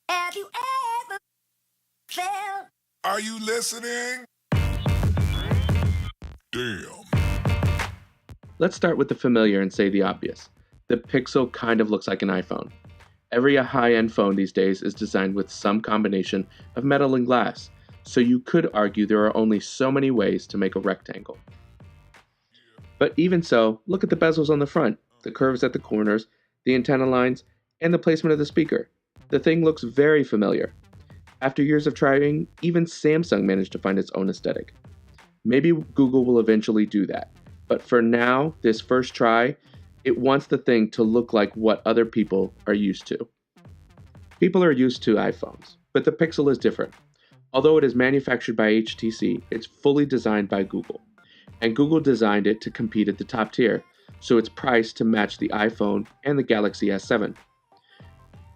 Have you ever felt? Are you listening? Damn. Let's start with the familiar and say the obvious. The Pixel kind of looks like an iPhone. Every high-end phone these days is designed with some combination of metal and glass, so you could argue there are only so many ways to make a rectangle. But even so, look at the bezels on the front, the curves at the corners, the antenna lines, and the placement of the speaker. The thing looks very familiar. After years of trying, even Samsung managed to find its own aesthetic. Maybe Google will eventually do that, but for now, this first try, it wants the thing to look like what other people are used to. People are used to iPhones, but the Pixel is different. Although it is manufactured by HTC, it's fully designed by Google. And Google designed it to compete at the top tier, so it's priced to match the iPhone and the Galaxy S7.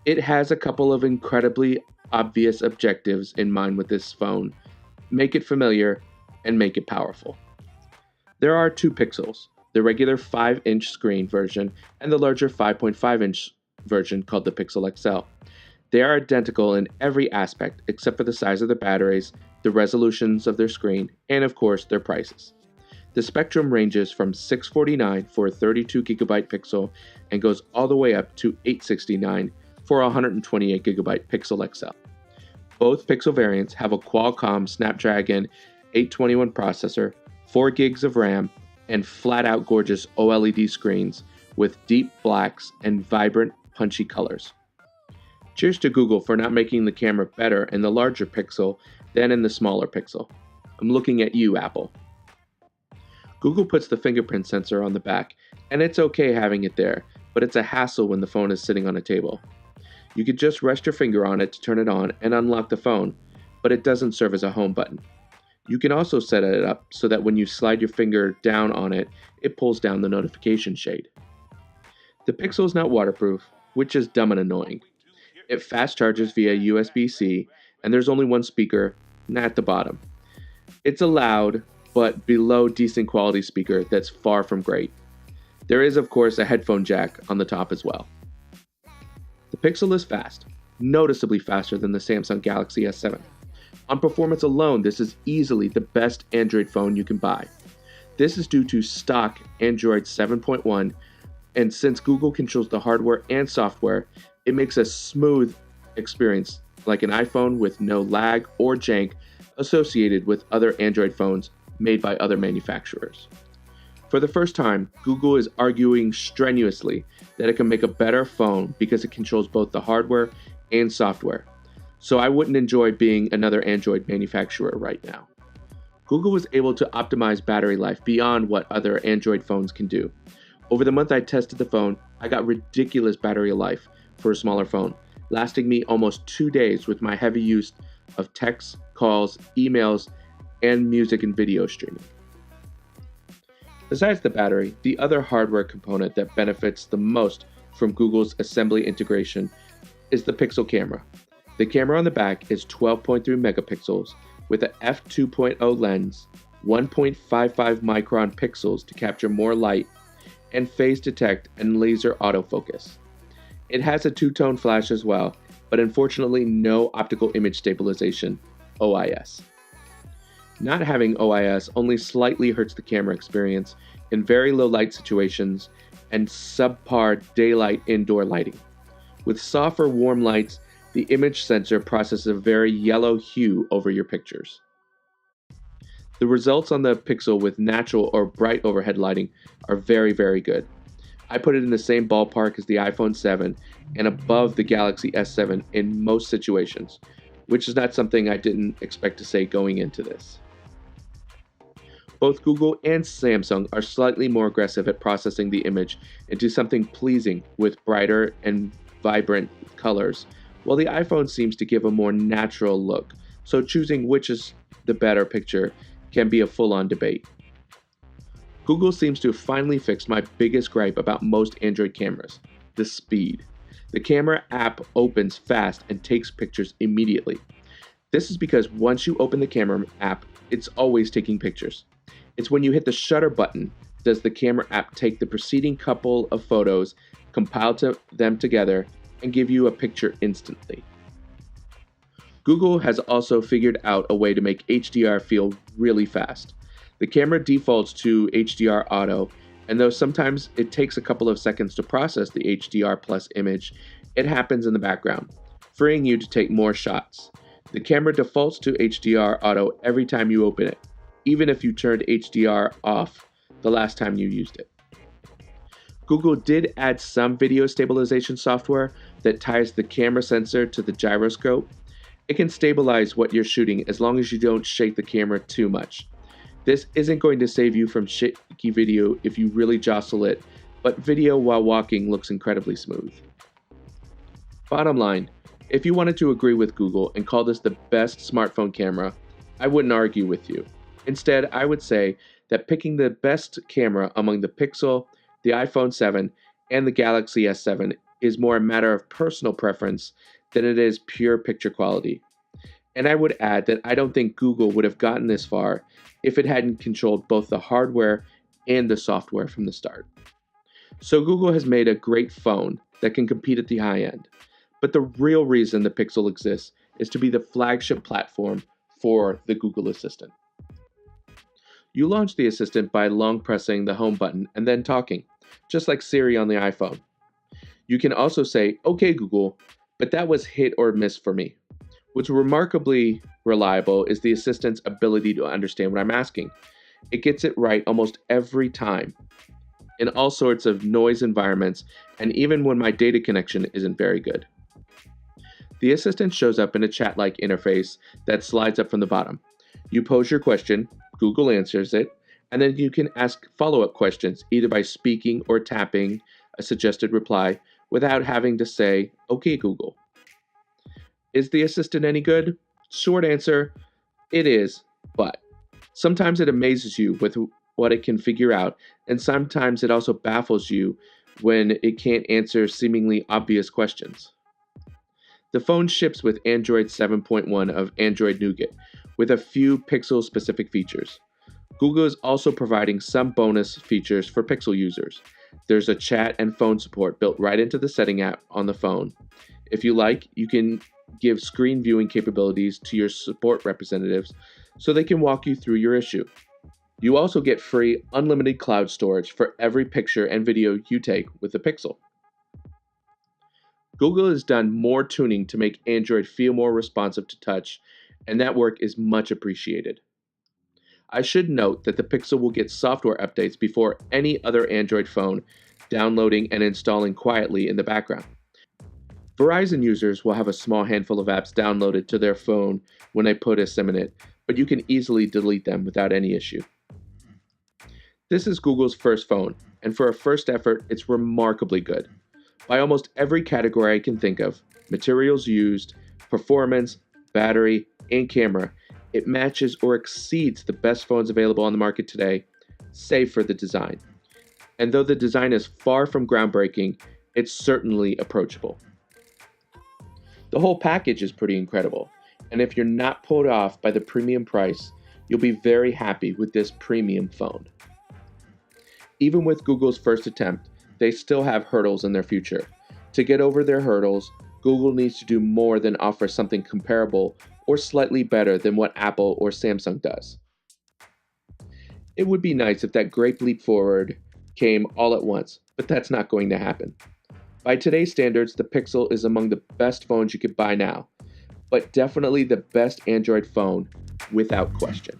It has a couple of incredibly obvious objectives in mind with this phone: make it familiar and make it powerful. There are two Pixels, the regular 5-inch screen version and the larger 5.5-inch version called the Pixel XL. They are identical in every aspect except for the size of the batteries, the resolutions of their screen, and of course their prices. The spectrum ranges from $649 for a 32GB Pixel and goes all the way up to $869 for a 128GB Pixel XL. Both Pixel variants have a Qualcomm Snapdragon 821 processor, 4 gigs of RAM, and flat-out gorgeous OLED screens with deep blacks and vibrant, punchy colors. Cheers to Google for not making the camera better in the larger Pixel than in the smaller Pixel. I'm looking at you, Apple. Google puts the fingerprint sensor on the back, and it's okay having it there, but it's a hassle when the phone is sitting on a table. You could just rest your finger on it to turn it on and unlock the phone, but it doesn't serve as a home button. You can also set it up so that when you slide your finger down on it, it pulls down the notification shade. The Pixel is not waterproof, which is dumb and annoying. It fast charges via USB-C, and there's only one speaker, at the bottom. It's a loud, but below decent quality speaker that's far from great. There is, of course, a headphone jack on the top as well. The Pixel is fast, noticeably faster than the Samsung Galaxy S7. On performance alone, this is easily the best Android phone you can buy. This is due to stock Android 7.1, and since Google controls the hardware and software, it makes a smooth experience like an iPhone with no lag or jank associated with other Android phones made by other manufacturers. For the first time, Google is arguing strenuously that it can make a better phone because it controls both the hardware and software. So I wouldn't enjoy being another Android manufacturer right now. Google was able to optimize battery life beyond what other Android phones can do. Over the month I tested the phone, I got ridiculous battery life for a smaller phone, lasting me almost 2 days with my heavy use of texts, calls, emails, and music and video streaming. Besides the battery, the other hardware component that benefits the most from Google's assembly integration is the Pixel camera. The camera on the back is 12.3 megapixels with a f2.0 lens, 1.55 micron pixels to capture more light, and phase detect and laser autofocus. It has a two-tone flash as well, but unfortunately no optical image stabilization, OIS. Not having OIS only slightly hurts the camera experience in very low light situations and subpar daylight indoor lighting. With soft or warm lights, the image sensor processes a very yellow hue over your pictures. The results on the Pixel with natural or bright overhead lighting are very, very good. I put it in the same ballpark as the iPhone 7 and above the Galaxy S7 in most situations, which is not something I didn't expect to say going into this. Both Google and Samsung are slightly more aggressive at processing the image into something pleasing with brighter and vibrant colors, while the iPhone seems to give a more natural look, so choosing which is the better picture can be a full-on debate. Google seems to have finally fixed my biggest gripe about most Android cameras: the speed. The camera app opens fast and takes pictures immediately. This is because once you open the camera app, it's always taking pictures. It's when you hit the shutter button does the camera app take the preceding couple of photos, compile them together, and give you a picture instantly. Google has also figured out a way to make HDR feel really fast. The camera defaults to HDR auto, and though sometimes it takes a couple of seconds to process the HDR plus image, it happens in the background, freeing you to take more shots. The camera defaults to HDR auto every time you open it, even if you turned HDR off the last time you used it. Google did add some video stabilization software that ties the camera sensor to the gyroscope. It can stabilize what you're shooting as long as you don't shake the camera too much. This isn't going to save you from shaky video if you really jostle it, but video while walking looks incredibly smooth. Bottom line, if you wanted to agree with Google and call this the best smartphone camera, I wouldn't argue with you. Instead, I would say that picking the best camera among the Pixel, the iPhone 7, and the Galaxy S7 is more a matter of personal preference than it is pure picture quality. And I would add that I don't think Google would have gotten this far if it hadn't controlled both the hardware and the software from the start. So Google has made a great phone that can compete at the high end. But the real reason the Pixel exists is to be the flagship platform for the Google Assistant. You launch the Assistant by long pressing the home button and then talking, just like Siri on the iPhone. You can also say, "Okay, Google," but that was hit or miss for me. What's remarkably reliable is the Assistant's ability to understand what I'm asking. It gets it right almost every time, in all sorts of noise environments, and even when my data connection isn't very good. The Assistant shows up in a chat-like interface that slides up from the bottom. You pose your question, Google answers it, and then you can ask follow-up questions either by speaking or tapping a suggested reply without having to say, "Okay, Google." Is the Assistant any good? Short answer, it is, but sometimes it amazes you with what it can figure out, and sometimes it also baffles you when it can't answer seemingly obvious questions. The phone ships with Android 7.1 of Android Nougat, with a few Pixel-specific features. Google is also providing some bonus features for Pixel users. There's a chat and phone support built right into the setting app on the phone. If you like, you can give screen viewing capabilities to your support representatives so they can walk you through your issue. You also get free unlimited cloud storage for every picture and video you take with the Pixel. Google has done more tuning to make Android feel more responsive to touch, and that work is much appreciated. I should note that the Pixel will get software updates before any other Android phone, downloading and installing quietly in the background. Verizon users will have a small handful of apps downloaded to their phone when they put a SIM in it, but you can easily delete them without any issue. This is Google's first phone, and for a first effort, it's remarkably good. By almost every category I can think of, materials used, performance, battery, and camera, it matches or exceeds the best phones available on the market today, save for the design. And though the design is far from groundbreaking, it's certainly approachable. The whole package is pretty incredible, and if you're not pulled off by the premium price, you'll be very happy with this premium phone. Even with Google's first attempt, they still have hurdles in their future. To get over their hurdles, Google needs to do more than offer something comparable or slightly better than what Apple or Samsung does. It would be nice if that great leap forward came all at once, but that's not going to happen. By today's standards, the Pixel is among the best phones you could buy now, but definitely the best Android phone without question.